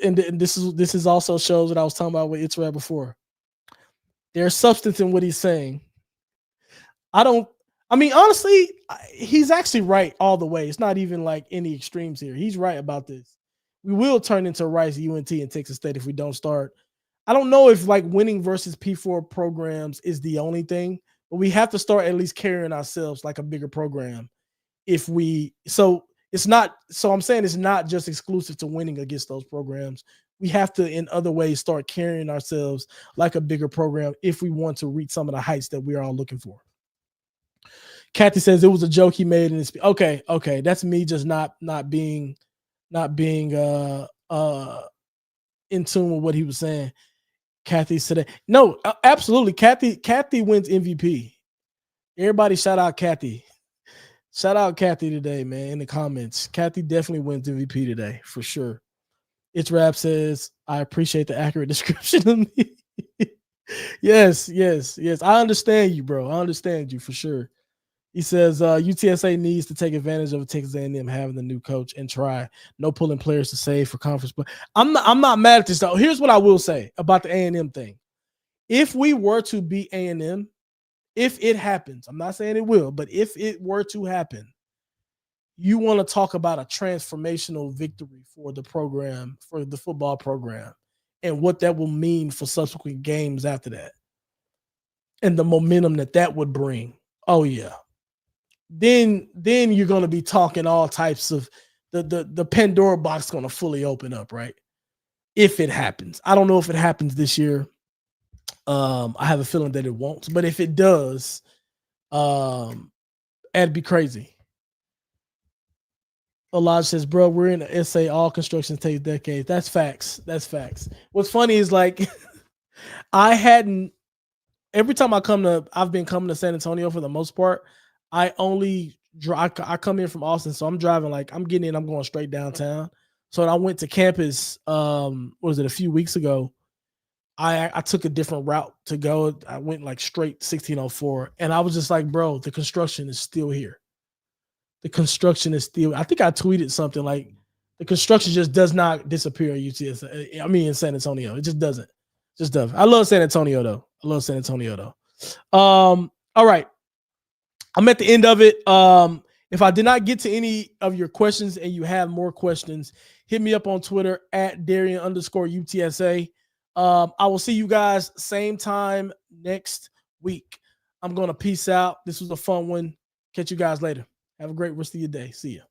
and this is also shows what I was talking about with It's Rap before. There's substance in what he's saying. Honestly, he's actually right all the way. It's not even like any extremes here. He's right about this. We will turn into Rice, UNT, and Texas State if we don't start. I don't know if like winning versus P4 programs is the only thing, but we have to start at least carrying ourselves like a bigger program. I'm saying it's not just exclusive to winning against those programs. We have to, in other ways, start carrying ourselves like a bigger program if we want to reach some of the heights that we are all looking for. Kathy says it was a joke he made in his. Okay. That's me just not being in tune with what he was saying. Kathy said, no, absolutely. Kathy wins MVP. Everybody shout out Kathy. Shout out Kathy today, man, in the comments. Kathy definitely wins MVP today, for sure. It's Rap says, I appreciate the accurate description of me. Yes. I understand you, bro. I understand you for sure. He says UTSA needs to take advantage of Texas A&M having the new coach and try. No pulling players to save for conference play. I'm not mad at this though. Here's what I will say about the A&M thing. If we were to beat A&M, if it happens, I'm not saying it will, but if it were to happen, you want to talk about a transformational victory for the program, for the football program, and what that will mean for subsequent games after that, and the momentum that would bring. Oh yeah. Then you're going to be talking all types of the Pandora box going to fully open up, right? If it happens. I don't know if it happens this year. I have a feeling that it won't, but if it does, that'd be crazy. Elijah says, bro, we're in an SA, all construction takes decades. That's facts. What's funny is like every time I've been coming to San Antonio for the most part, I come in from Austin, so I'm driving I'm getting in, I'm going straight downtown. So when I went to campus, a few weeks ago, I took a different route to go. I went straight 1604, and I was just like, bro, the construction is still here. I think I tweeted something like the construction just does not disappear at UTSA. I mean, in San Antonio, it just doesn't. I love San Antonio though. All right. I'm at the end of it. If I did not get to any of your questions and you have more questions, hit me up on Twitter at Darian_UTSA. I will see you guys same time next week. I'm going to peace out. This was a fun one. Catch you guys later. Have a great rest of your day. See ya.